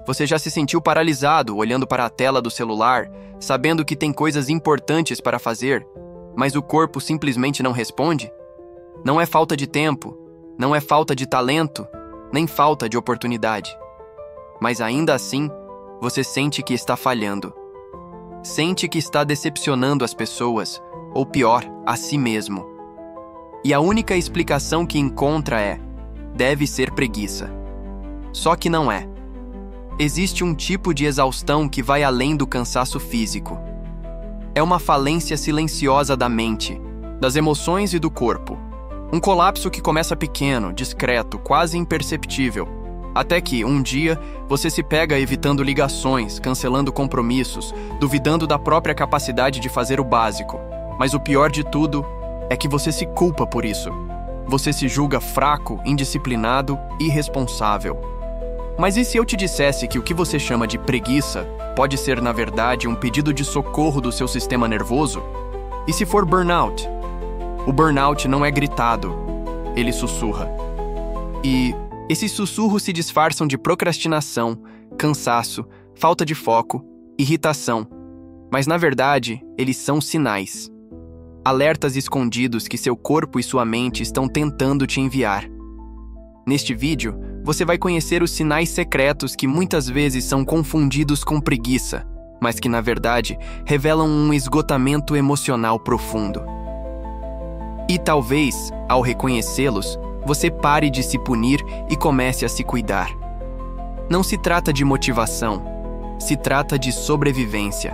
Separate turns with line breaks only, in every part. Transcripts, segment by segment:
Você já se sentiu paralisado olhando para a tela do celular, sabendo que tem coisas importantes para fazer, mas o corpo simplesmente não responde? Não é falta de tempo, não é falta de talento, nem falta de oportunidade. Mas ainda assim, você sente que está falhando. Sente que está decepcionando as pessoas, ou pior, a si mesmo. E a única explicação que encontra é: deve ser preguiça. Só que não é. Existe um tipo de exaustão que vai além do cansaço físico. É uma falência silenciosa da mente, das emoções e do corpo. Um colapso que começa pequeno, discreto, quase imperceptível, até que, um dia, você se pega evitando ligações, cancelando compromissos, duvidando da própria capacidade de fazer o básico. Mas o pior de tudo é que você se culpa por isso. Você se julga fraco, indisciplinado, irresponsável. Mas e se eu te dissesse que o que você chama de preguiça pode ser, na verdade, um pedido de socorro do seu sistema nervoso? E se for burnout? O burnout não é gritado, ele sussurra. E esses sussurros se disfarçam de procrastinação, cansaço, falta de foco, irritação. Mas, na verdade, eles são sinais. Alertas escondidos que seu corpo e sua mente estão tentando te enviar. Neste vídeo, você vai conhecer os sinais secretos que muitas vezes são confundidos com preguiça, mas que, na verdade, revelam um esgotamento emocional profundo. E talvez, ao reconhecê-los, você pare de se punir e comece a se cuidar. Não se trata de motivação, se trata de sobrevivência.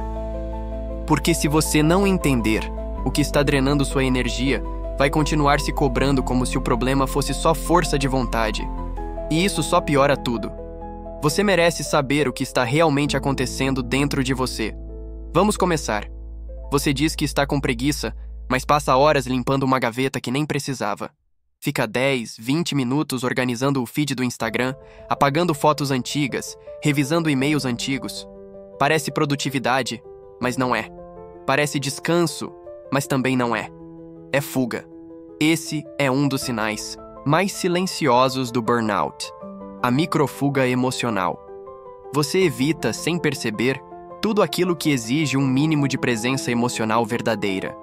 Porque se você não entender o que está drenando sua energia, vai continuar se cobrando como se o problema fosse só força de vontade. E isso só piora tudo. Você merece saber o que está realmente acontecendo dentro de você. Vamos começar. Você diz que está com preguiça, mas passa horas limpando uma gaveta que nem precisava. Fica 10, 20 minutos organizando o feed do Instagram, apagando fotos antigas, revisando e-mails antigos. Parece produtividade, mas não é. Parece descanso, mas também não é. É fuga. Esse é um dos sinais mais silenciosos do burnout. A microfuga emocional. Você evita, sem perceber, tudo aquilo que exige um mínimo de presença emocional verdadeira.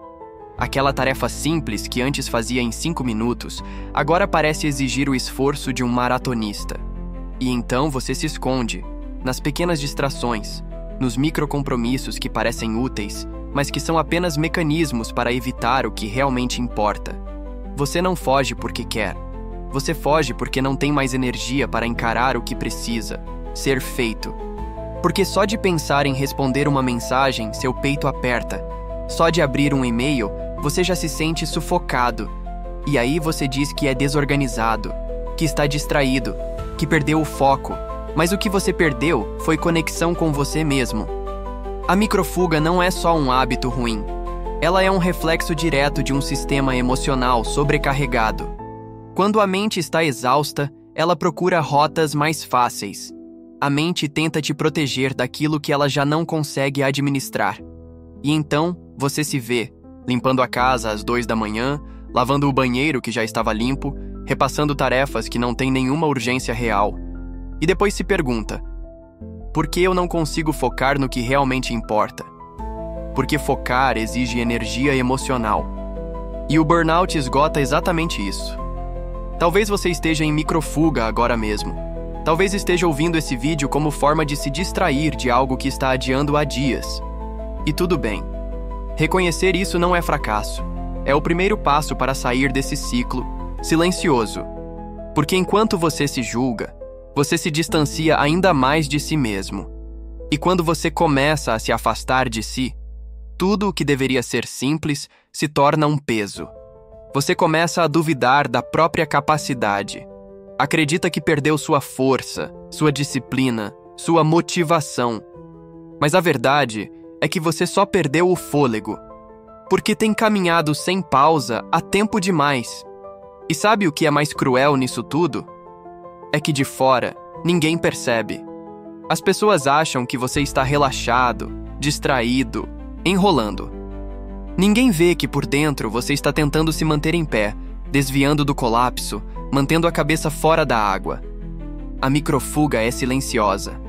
Aquela tarefa simples que antes fazia em 5 minutos, agora parece exigir o esforço de um maratonista. E então você se esconde, nas pequenas distrações, nos microcompromissos que parecem úteis, mas que são apenas mecanismos para evitar o que realmente importa. Você não foge porque quer. Você foge porque não tem mais energia para encarar o que precisa ser feito. Porque só de pensar em responder uma mensagem, seu peito aperta. Só de abrir um e-mail, você já se sente sufocado. E aí você diz que é desorganizado, que está distraído, que perdeu o foco. Mas o que você perdeu foi conexão com você mesmo. A microfuga não é só um hábito ruim. Ela é um reflexo direto de um sistema emocional sobrecarregado. Quando a mente está exausta, ela procura rotas mais fáceis. A mente tenta te proteger daquilo que ela já não consegue administrar. E então, você se vê, limpando a casa às 2 da manhã, lavando o banheiro que já estava limpo, repassando tarefas que não têm nenhuma urgência real. E depois se pergunta: por que eu não consigo focar no que realmente importa? Porque focar exige energia emocional. E o burnout esgota exatamente isso. Talvez você esteja em microfuga agora mesmo. Talvez esteja ouvindo esse vídeo como forma de se distrair de algo que está adiando há dias. E tudo bem. Reconhecer isso não é fracasso. É o primeiro passo para sair desse ciclo silencioso. Porque enquanto você se julga, você se distancia ainda mais de si mesmo. E quando você começa a se afastar de si, tudo o que deveria ser simples se torna um peso. Você começa a duvidar da própria capacidade. Acredita que perdeu sua força, sua disciplina, sua motivação. Mas a verdade é que você só perdeu o fôlego, porque tem caminhado sem pausa há tempo demais. E sabe o que é mais cruel nisso tudo? É que de fora, ninguém percebe. As pessoas acham que você está relaxado, distraído, enrolando. Ninguém vê que por dentro você está tentando se manter em pé, desviando do colapso, mantendo a cabeça fora da água. A microfuga é silenciosa.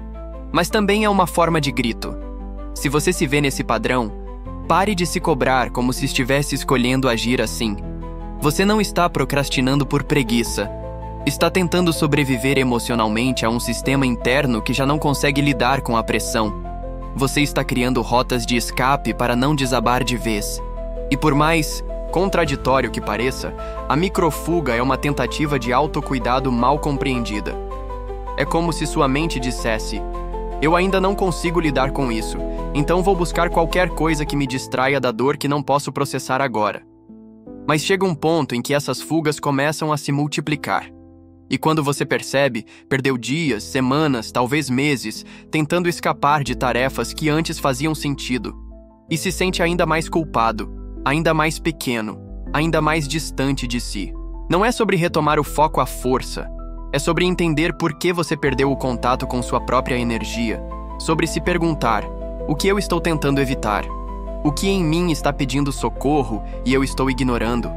Mas também é uma forma de grito. Se você se vê nesse padrão, pare de se cobrar como se estivesse escolhendo agir assim. Você não está procrastinando por preguiça. Está tentando sobreviver emocionalmente a um sistema interno que já não consegue lidar com a pressão. Você está criando rotas de escape para não desabar de vez. E por mais contraditório que pareça, a microfuga é uma tentativa de autocuidado mal compreendida. É como se sua mente dissesse: eu ainda não consigo lidar com isso, então vou buscar qualquer coisa que me distraia da dor que não posso processar agora. Mas chega um ponto em que essas fugas começam a se multiplicar. E quando você percebe, perdeu dias, semanas, talvez meses, tentando escapar de tarefas que antes faziam sentido. E se sente ainda mais culpado, ainda mais pequeno, ainda mais distante de si. Não é sobre retomar o foco à força. É sobre entender por que você perdeu o contato com sua própria energia. Sobre se perguntar: o que eu estou tentando evitar? O que em mim está pedindo socorro e eu estou ignorando?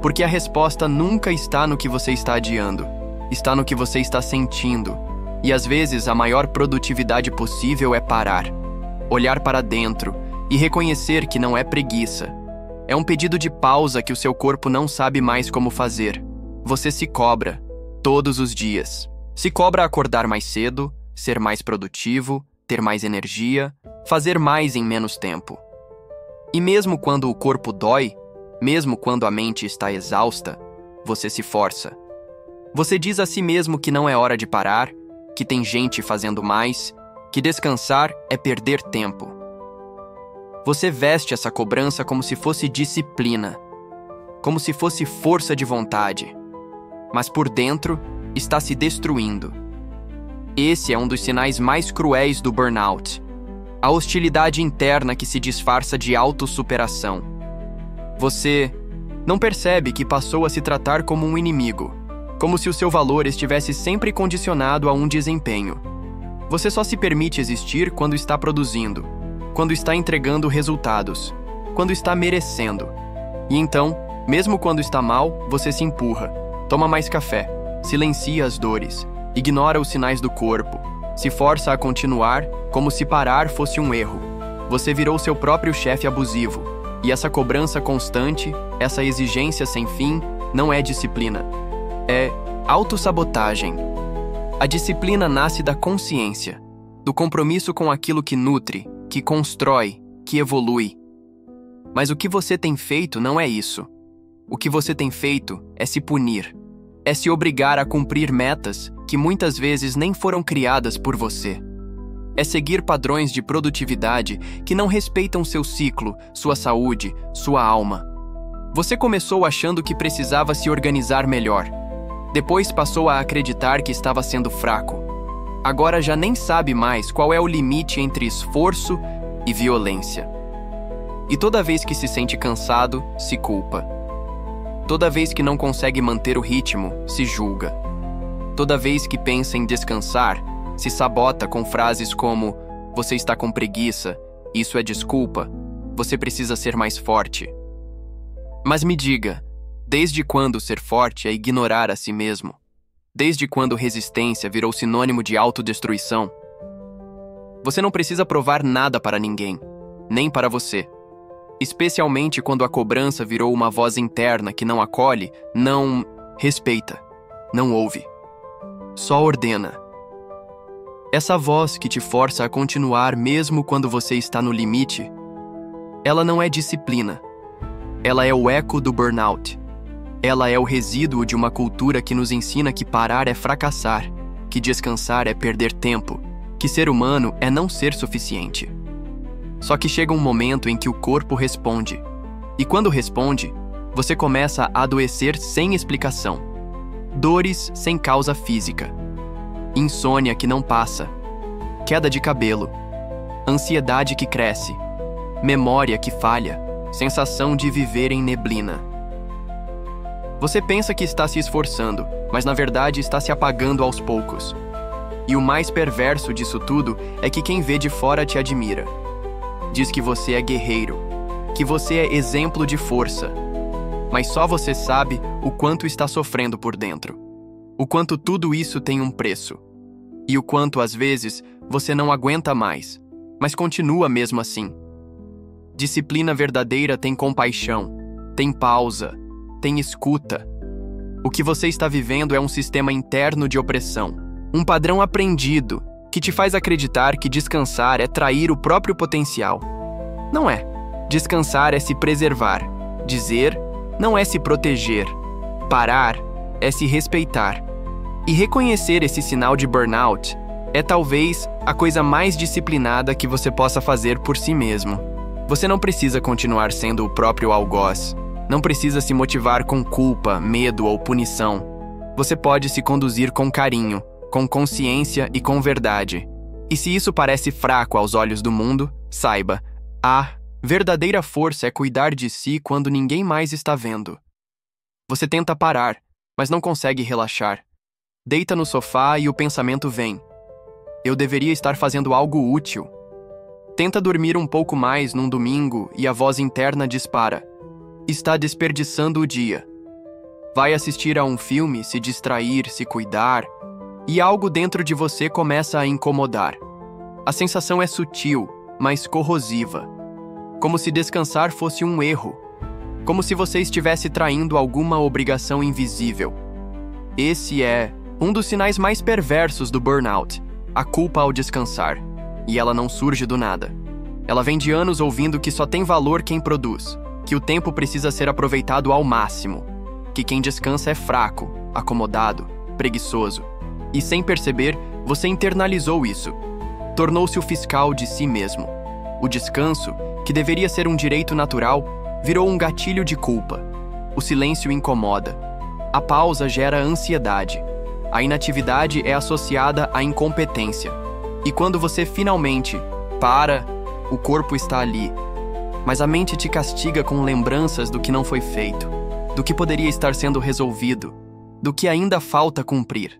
Porque a resposta nunca está no que você está adiando. Está no que você está sentindo. E às vezes a maior produtividade possível é parar, olhar para dentro e reconhecer que não é preguiça. É um pedido de pausa que o seu corpo não sabe mais como fazer. Você se cobra, todos os dias. Se cobra acordar mais cedo, ser mais produtivo, ter mais energia, fazer mais em menos tempo. E mesmo quando o corpo dói, mesmo quando a mente está exausta, você se força. Você diz a si mesmo que não é hora de parar, que tem gente fazendo mais, que descansar é perder tempo. Você veste essa cobrança como se fosse disciplina, como se fosse força de vontade, mas por dentro está se destruindo. Esse é um dos sinais mais cruéis do burnout, a hostilidade interna que se disfarça de autossuperação. Você não percebe que passou a se tratar como um inimigo, como se o seu valor estivesse sempre condicionado a um desempenho. Você só se permite existir quando está produzindo, quando está entregando resultados, quando está merecendo. E então, mesmo quando está mal, você se empurra, toma mais café, silencia as dores, ignora os sinais do corpo, se força a continuar como se parar fosse um erro. Você virou seu próprio chefe abusivo, e essa cobrança constante, essa exigência sem fim, não é disciplina. É autossabotagem. A disciplina nasce da consciência, do compromisso com aquilo que nutre, que constrói, que evolui. Mas o que você tem feito não é isso. O que você tem feito é se punir, é se obrigar a cumprir metas que muitas vezes nem foram criadas por você. É seguir padrões de produtividade que não respeitam seu ciclo, sua saúde, sua alma. Você começou achando que precisava se organizar melhor. Depois passou a acreditar que estava sendo fraco. Agora já nem sabe mais qual é o limite entre esforço e violência. E toda vez que se sente cansado, se culpa. Toda vez que não consegue manter o ritmo, se julga. Toda vez que pensa em descansar, se sabota com frases como: você está com preguiça, isso é desculpa, você precisa ser mais forte. Mas me diga, desde quando ser forte é ignorar a si mesmo? Desde quando resistência virou sinônimo de autodestruição? Você não precisa provar nada para ninguém, nem para você. Especialmente quando a cobrança virou uma voz interna que não acolhe, não respeita, não ouve. Só ordena. Essa voz que te força a continuar mesmo quando você está no limite, ela não é disciplina. Ela é o eco do burnout. Ela é o resíduo de uma cultura que nos ensina que parar é fracassar, que descansar é perder tempo, que ser humano é não ser suficiente. Só que chega um momento em que o corpo responde. E quando responde, você começa a adoecer sem explicação. Dores sem causa física. Insônia que não passa. Queda de cabelo. Ansiedade que cresce. Memória que falha. Sensação de viver em neblina. Você pensa que está se esforçando, mas na verdade está se apagando aos poucos. E o mais perverso disso tudo é que quem vê de fora te admira. Diz que você é guerreiro, que você é exemplo de força. Mas só você sabe o quanto está sofrendo por dentro. O quanto tudo isso tem um preço. e o quanto, às vezes, você não aguenta mais, mas continua mesmo assim. Disciplina verdadeira tem compaixão, tem pausa, tem escuta. O que você está vivendo é um sistema interno de opressão, um padrão aprendido que te faz acreditar que descansar é trair o próprio potencial. Não é. Descansar é se preservar. Dizer não é se proteger. Parar é se respeitar. E reconhecer esse sinal de burnout é talvez a coisa mais disciplinada que você possa fazer por si mesmo. Você não precisa continuar sendo o próprio algoz. Não precisa se motivar com culpa, medo ou punição. Você pode se conduzir com carinho, com consciência e com verdade. E se isso parece fraco aos olhos do mundo, saiba, a verdadeira força é cuidar de si quando ninguém mais está vendo. Você tenta parar, mas não consegue relaxar. Deita no sofá e o pensamento vem. Eu deveria estar fazendo algo útil. Tenta dormir um pouco mais num domingo e a voz interna dispara. Está desperdiçando o dia. Vai assistir a um filme, se distrair, se cuidar, e algo dentro de você começa a incomodar. A sensação é sutil, mas corrosiva. Como se descansar fosse um erro. Como se você estivesse traindo alguma obrigação invisível. Esse é um dos sinais mais perversos do burnout, a culpa ao descansar. E ela não surge do nada. Ela vem de anos ouvindo que só tem valor quem produz, que o tempo precisa ser aproveitado ao máximo, que quem descansa é fraco, acomodado, preguiçoso. E sem perceber, você internalizou isso. Tornou-se o fiscal de si mesmo. O descanso, que deveria ser um direito natural, virou um gatilho de culpa. O silêncio incomoda. A pausa gera ansiedade. A inatividade é associada à incompetência. E quando você finalmente para, o corpo está ali. Mas a mente te castiga com lembranças do que não foi feito, do que poderia estar sendo resolvido, do que ainda falta cumprir.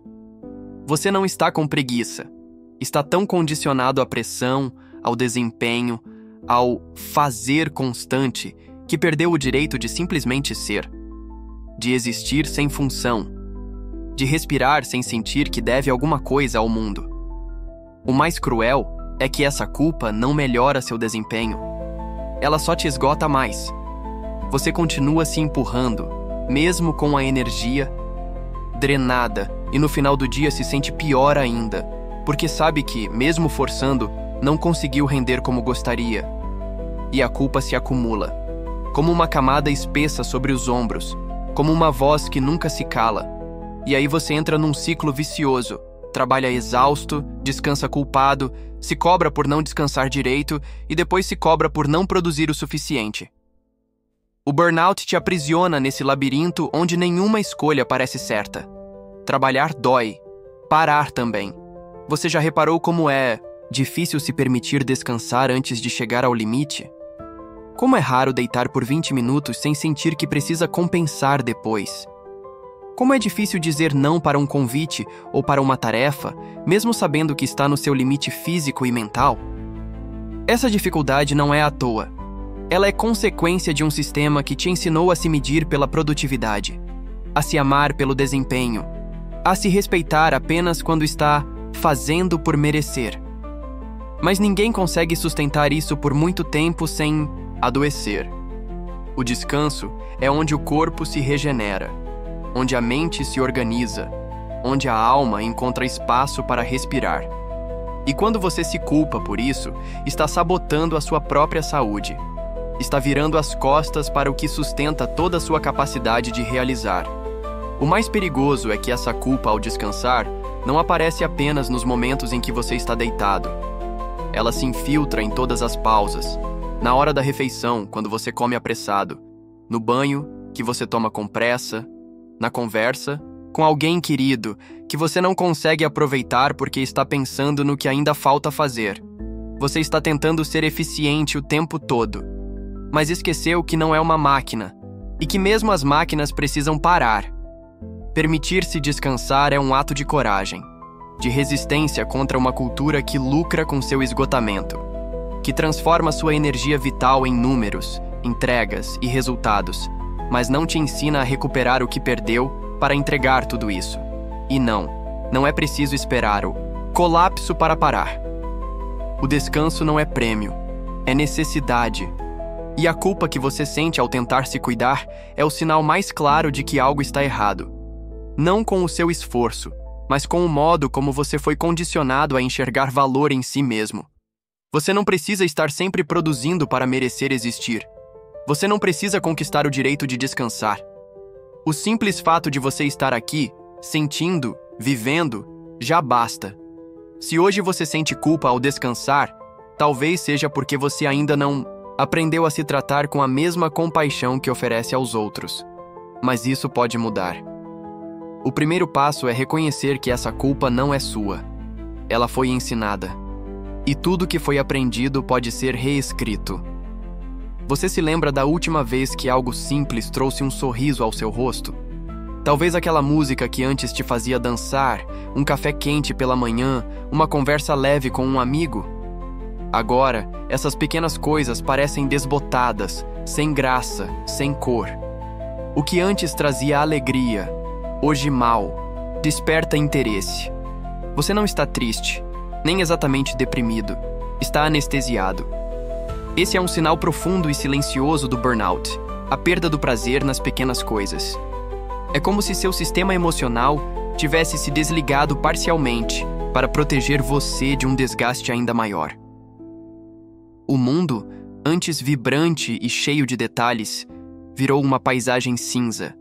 Você não está com preguiça. Está tão condicionado à pressão, ao desempenho, ao fazer constante, que perdeu o direito de simplesmente ser, de existir sem função, de respirar sem sentir que deve alguma coisa ao mundo. O mais cruel é que essa culpa não melhora seu desempenho. Ela só te esgota mais. Você continua se empurrando, mesmo com a energia drenada, e no final do dia se sente pior ainda, porque sabe que, mesmo forçando, não conseguiu render como gostaria. E a culpa se acumula, como uma camada espessa sobre os ombros, como uma voz que nunca se cala. E aí você entra num ciclo vicioso, trabalha exausto, descansa culpado, se cobra por não descansar direito e depois se cobra por não produzir o suficiente. O burnout te aprisiona nesse labirinto onde nenhuma escolha parece certa. Trabalhar dói, parar também. Você já reparou como é difícil se permitir descansar antes de chegar ao limite? Como é raro deitar por 20 minutos sem sentir que precisa compensar depois? Como é difícil dizer não para um convite ou para uma tarefa, mesmo sabendo que está no seu limite físico e mental? Essa dificuldade não é à toa. Ela é consequência de um sistema que te ensinou a se medir pela produtividade, a se amar pelo desempenho, a se respeitar apenas quando está fazendo por merecer. Mas ninguém consegue sustentar isso por muito tempo sem adoecer. O descanso é onde o corpo se regenera, onde a mente se organiza, onde a alma encontra espaço para respirar. E quando você se culpa por isso, está sabotando a sua própria saúde. Está virando as costas para o que sustenta toda a sua capacidade de realizar. O mais perigoso é que essa culpa ao descansar não aparece apenas nos momentos em que você está deitado. Ela se infiltra em todas as pausas, na hora da refeição, quando você come apressado, no banho, que você toma com pressa, na conversa, com alguém querido, que você não consegue aproveitar porque está pensando no que ainda falta fazer. Você está tentando ser eficiente o tempo todo, mas esqueceu que não é uma máquina, e que mesmo as máquinas precisam parar. Permitir-se descansar é um ato de coragem, de resistência contra uma cultura que lucra com seu esgotamento, que transforma sua energia vital em números, entregas e resultados, mas não te ensina a recuperar o que perdeu para entregar tudo isso. E não é preciso esperar Colapso para parar. O descanso não é prêmio, é necessidade. E a culpa que você sente ao tentar se cuidar é o sinal mais claro de que algo está errado. Não com o seu esforço, mas com o modo como você foi condicionado a enxergar valor em si mesmo. Você não precisa estar sempre produzindo para merecer existir. Você não precisa conquistar o direito de descansar. O simples fato de você estar aqui, sentindo, vivendo, já basta. Se hoje você sente culpa ao descansar, talvez seja porque você ainda não aprendeu a se tratar com a mesma compaixão que oferece aos outros. Mas isso pode mudar. O primeiro passo é reconhecer que essa culpa não é sua. Ela foi ensinada. E tudo que foi aprendido pode ser reescrito. Você se lembra da última vez que algo simples trouxe um sorriso ao seu rosto? Talvez aquela música que antes te fazia dançar, um café quente pela manhã, uma conversa leve com um amigo. Agora, essas pequenas coisas parecem desbotadas, sem graça, sem cor. O que antes trazia alegria, hoje mal, desperta interesse. Você não está triste, nem exatamente deprimido, está anestesiado. Esse é um sinal profundo e silencioso do burnout, a perda do prazer nas pequenas coisas. É como se seu sistema emocional tivesse se desligado parcialmente para proteger você de um desgaste ainda maior. O mundo, antes vibrante e cheio de detalhes, virou uma paisagem cinza,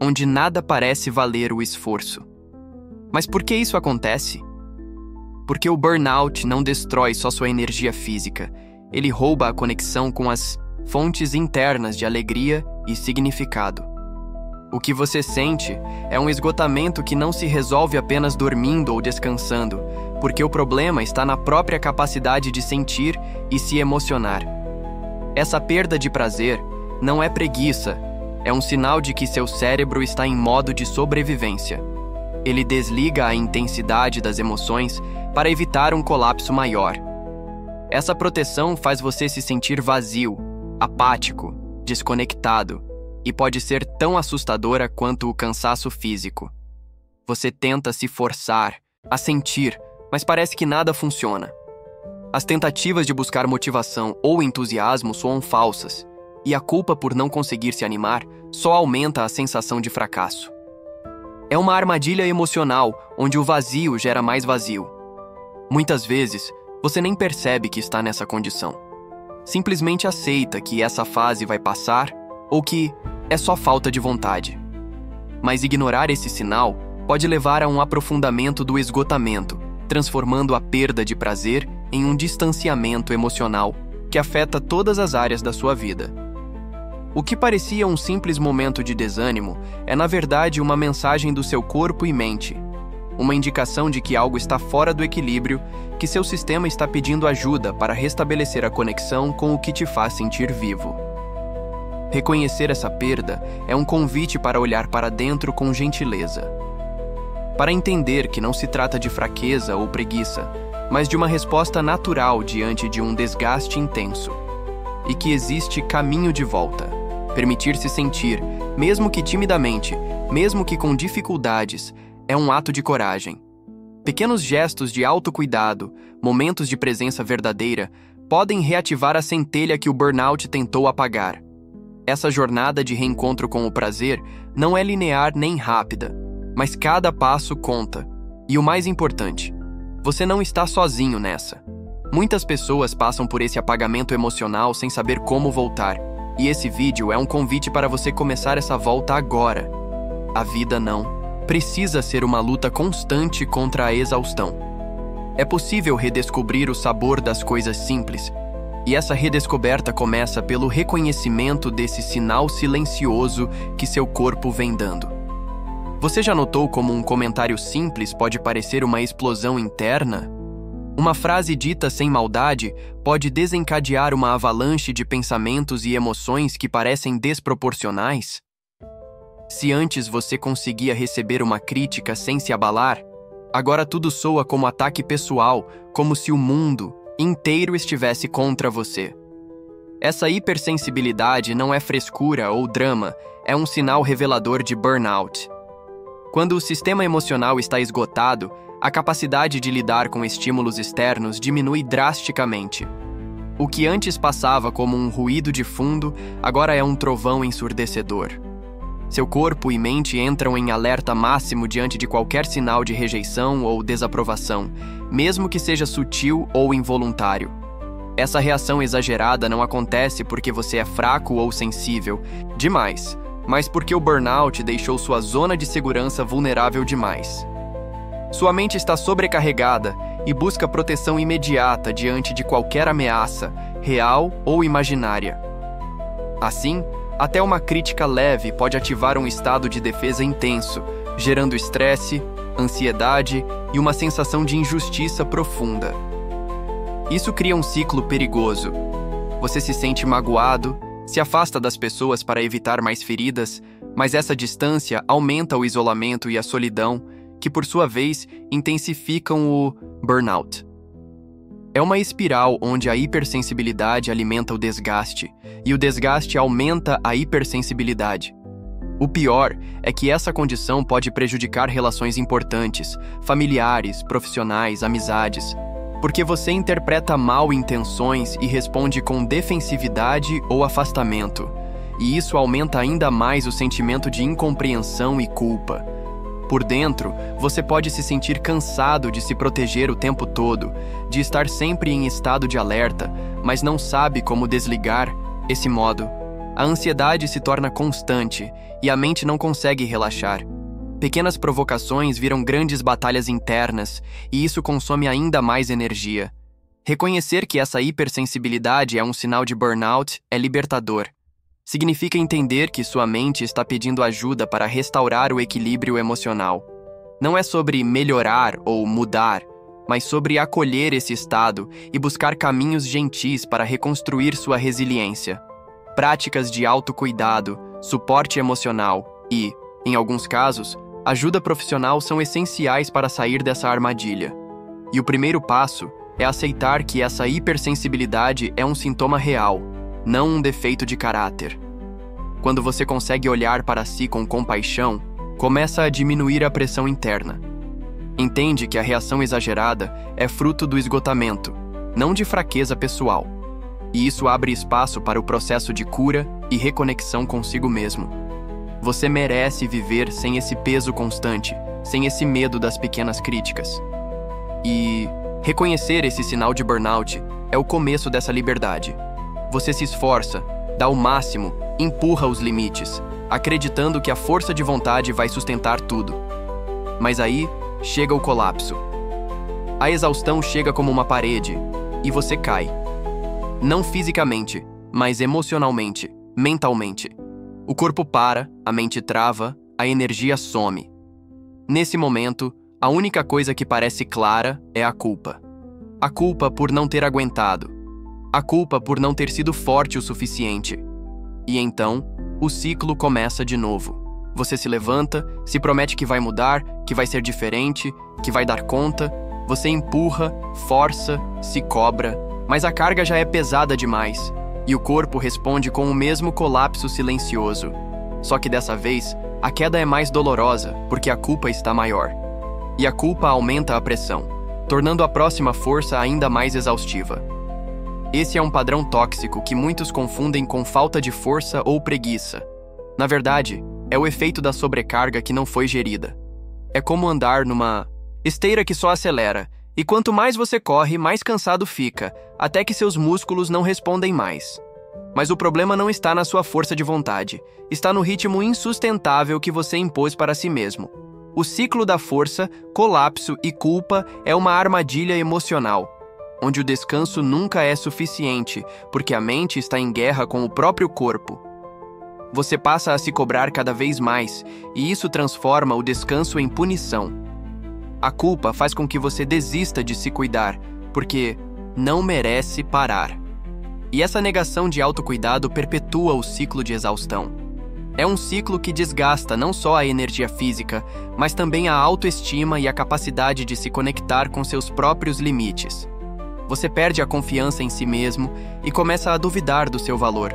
onde nada parece valer o esforço. Mas por que isso acontece? Porque o burnout não destrói só sua energia física, ele rouba a conexão com as fontes internas de alegria e significado. O que você sente é um esgotamento que não se resolve apenas dormindo ou descansando, porque o problema está na própria capacidade de sentir e se emocionar. Essa perda de prazer não é preguiça, é um sinal de que seu cérebro está em modo de sobrevivência. Ele desliga a intensidade das emoções para evitar um colapso maior. Essa proteção faz você se sentir vazio, apático, desconectado, e pode ser tão assustadora quanto o cansaço físico. Você tenta se forçar a sentir, mas parece que nada funciona. As tentativas de buscar motivação ou entusiasmo soam falsas, e a culpa por não conseguir se animar só aumenta a sensação de fracasso. É uma armadilha emocional onde o vazio gera mais vazio. Muitas vezes, você nem percebe que está nessa condição. Simplesmente aceita que essa fase vai passar ou que é só falta de vontade. Mas ignorar esse sinal pode levar a um aprofundamento do esgotamento, transformando a perda de prazer em um distanciamento emocional que afeta todas as áreas da sua vida. O que parecia um simples momento de desânimo é, na verdade, uma mensagem do seu corpo e mente, uma indicação de que algo está fora do equilíbrio, que seu sistema está pedindo ajuda para restabelecer a conexão com o que te faz sentir vivo. Reconhecer essa perda é um convite para olhar para dentro com gentileza. Para entender que não se trata de fraqueza ou preguiça, mas de uma resposta natural diante de um desgaste intenso. E que existe caminho de volta. Permitir-se sentir, mesmo que timidamente, mesmo que com dificuldades, é um ato de coragem. Pequenos gestos de autocuidado, momentos de presença verdadeira, podem reativar a centelha que o burnout tentou apagar. Essa jornada de reencontro com o prazer não é linear nem rápida, mas cada passo conta. E o mais importante, você não está sozinho nessa. Muitas pessoas passam por esse apagamento emocional sem saber como voltar, e esse vídeo é um convite para você começar essa volta agora. A vida não precisa ser uma luta constante contra a exaustão. É possível redescobrir o sabor das coisas simples, e essa redescoberta começa pelo reconhecimento desse sinal silencioso que seu corpo vem dando. Você já notou como um comentário simples pode parecer uma explosão interna? Uma frase dita sem maldade pode desencadear uma avalanche de pensamentos e emoções que parecem desproporcionais? Se antes você conseguia receber uma crítica sem se abalar, agora tudo soa como ataque pessoal, como se o mundo inteiro estivesse contra você. Essa hipersensibilidade não é frescura ou drama, é um sinal revelador de burnout. Quando o sistema emocional está esgotado, a capacidade de lidar com estímulos externos diminui drasticamente. O que antes passava como um ruído de fundo, agora é um trovão ensurdecedor. Seu corpo e mente entram em alerta máximo diante de qualquer sinal de rejeição ou desaprovação, mesmo que seja sutil ou involuntário. Essa reação exagerada não acontece porque você é fraco ou sensível demais, mas porque o burnout deixou sua zona de segurança vulnerável demais. Sua mente está sobrecarregada e busca proteção imediata diante de qualquer ameaça, real ou imaginária. Assim, até uma crítica leve pode ativar um estado de defesa intenso, gerando estresse, ansiedade e uma sensação de injustiça profunda. Isso cria um ciclo perigoso. Você se sente magoado, se afasta das pessoas para evitar mais feridas, mas essa distância aumenta o isolamento e a solidão, que por sua vez intensificam o burnout. É uma espiral onde a hipersensibilidade alimenta o desgaste, e o desgaste aumenta a hipersensibilidade. O pior é que essa condição pode prejudicar relações importantes, familiares, profissionais, amizades, porque você interpreta mal intenções e responde com defensividade ou afastamento, e isso aumenta ainda mais o sentimento de incompreensão e culpa. Por dentro, você pode se sentir cansado de se proteger o tempo todo, de estar sempre em estado de alerta, mas não sabe como desligar esse modo. A ansiedade se torna constante e a mente não consegue relaxar. Pequenas provocações viram grandes batalhas internas e isso consome ainda mais energia. Reconhecer que essa hipersensibilidade é um sinal de burnout é libertador. Significa entender que sua mente está pedindo ajuda para restaurar o equilíbrio emocional. Não é sobre melhorar ou mudar, mas sobre acolher esse estado e buscar caminhos gentis para reconstruir sua resiliência. Práticas de autocuidado, suporte emocional e, em alguns casos, ajuda profissional são essenciais para sair dessa armadilha. E o primeiro passo é aceitar que essa hipersensibilidade é um sintoma real, não um defeito de caráter. Quando você consegue olhar para si com compaixão, começa a diminuir a pressão interna. Entende que a reação exagerada é fruto do esgotamento, não de fraqueza pessoal. E isso abre espaço para o processo de cura e reconexão consigo mesmo. Você merece viver sem esse peso constante, sem esse medo das pequenas críticas. E reconhecer esse sinal de burnout é o começo dessa liberdade. Você se esforça, dá o máximo, empurra os limites, acreditando que a força de vontade vai sustentar tudo. Mas aí chega o colapso. A exaustão chega como uma parede e você cai. Não fisicamente, mas emocionalmente, mentalmente. O corpo para, a mente trava, a energia some. Nesse momento, a única coisa que parece clara é a culpa. A culpa por não ter aguentado. A culpa por não ter sido forte o suficiente. E então, o ciclo começa de novo. Você se levanta, se promete que vai mudar, que vai ser diferente, que vai dar conta. Você empurra, força, se cobra, mas a carga já é pesada demais. E o corpo responde com o mesmo colapso silencioso. Só que dessa vez, a queda é mais dolorosa, porque a culpa está maior. E a culpa aumenta a pressão, tornando a próxima força ainda mais exaustiva. Esse é um padrão tóxico que muitos confundem com falta de força ou preguiça. Na verdade, é o efeito da sobrecarga que não foi gerida. É como andar numa esteira que só acelera, e quanto mais você corre, mais cansado fica, até que seus músculos não respondem mais. Mas o problema não está na sua força de vontade, está no ritmo insustentável que você impôs para si mesmo. O ciclo da força, colapso e culpa é uma armadilha emocional, onde o descanso nunca é suficiente, porque a mente está em guerra com o próprio corpo. Você passa a se cobrar cada vez mais, e isso transforma o descanso em punição. A culpa faz com que você desista de se cuidar, porque não merece parar. E essa negação de autocuidado perpetua o ciclo de exaustão. É um ciclo que desgasta não só a energia física, mas também a autoestima e a capacidade de se conectar com seus próprios limites. Você perde a confiança em si mesmo e começa a duvidar do seu valor.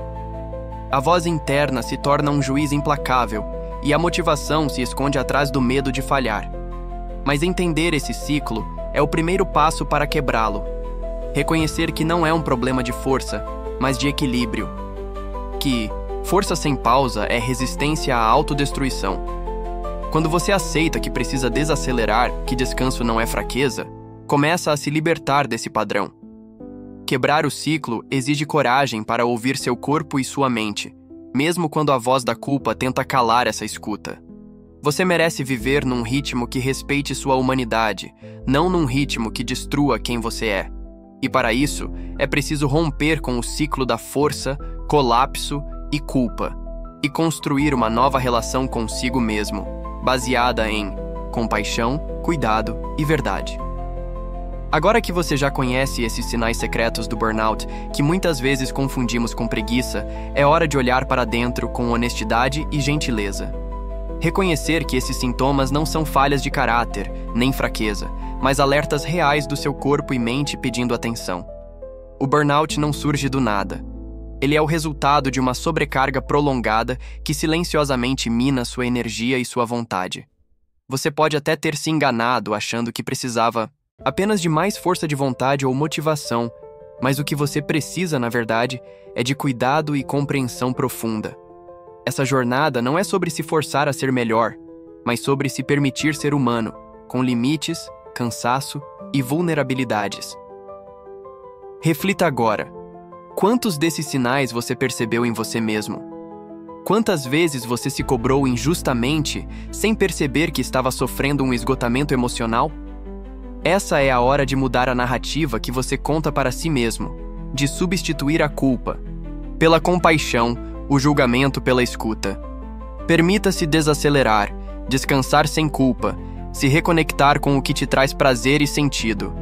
A voz interna se torna um juiz implacável e a motivação se esconde atrás do medo de falhar. Mas entender esse ciclo é o primeiro passo para quebrá-lo. Reconhecer que não é um problema de força, mas de equilíbrio. Que força sem pausa é resistência à autodestruição. Quando você aceita que precisa desacelerar, que descanso não é fraqueza, começa a se libertar desse padrão. Quebrar o ciclo exige coragem para ouvir seu corpo e sua mente, mesmo quando a voz da culpa tenta calar essa escuta. Você merece viver num ritmo que respeite sua humanidade, não num ritmo que destrua quem você é. E para isso, é preciso romper com o ciclo da força, colapso e culpa, e construir uma nova relação consigo mesmo, baseada em compaixão, cuidado e verdade. Agora que você já conhece esses sinais secretos do burnout, que muitas vezes confundimos com preguiça, é hora de olhar para dentro com honestidade e gentileza. Reconhecer que esses sintomas não são falhas de caráter, nem fraqueza, mas alertas reais do seu corpo e mente pedindo atenção. O burnout não surge do nada. Ele é o resultado de uma sobrecarga prolongada que silenciosamente mina sua energia e sua vontade. Você pode até ter se enganado achando que precisava apenas de mais força de vontade ou motivação, mas o que você precisa, na verdade, é de cuidado e compreensão profunda. Essa jornada não é sobre se forçar a ser melhor, mas sobre se permitir ser humano, com limites, cansaço e vulnerabilidades. Reflita agora. Quantos desses sinais você percebeu em você mesmo? Quantas vezes você se cobrou injustamente sem perceber que estava sofrendo um esgotamento emocional? Essa é a hora de mudar a narrativa que você conta para si mesmo, de substituir a culpa pela compaixão, o julgamento pela escuta. Permita-se desacelerar, descansar sem culpa, se reconectar com o que te traz prazer e sentido.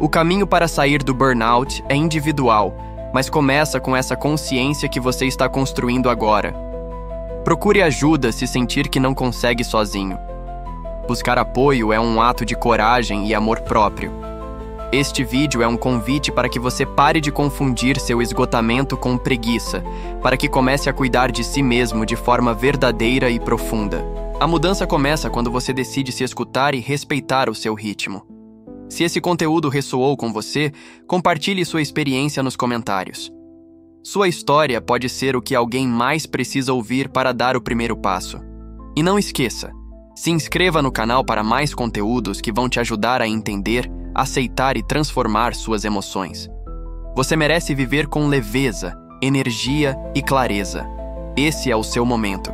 O caminho para sair do burnout é individual, mas começa com essa consciência que você está construindo agora. Procure ajuda se sentir que não consegue sozinho. Buscar apoio é um ato de coragem e amor próprio. Este vídeo é um convite para que você pare de confundir seu esgotamento com preguiça, para que comece a cuidar de si mesmo de forma verdadeira e profunda. A mudança começa quando você decide se escutar e respeitar o seu ritmo. Se esse conteúdo ressoou com você, compartilhe sua experiência nos comentários. Sua história pode ser o que alguém mais precisa ouvir para dar o primeiro passo. E não esqueça, se inscreva no canal para mais conteúdos que vão te ajudar a entender, aceitar e transformar suas emoções. Você merece viver com leveza, energia e clareza. Esse é o seu momento.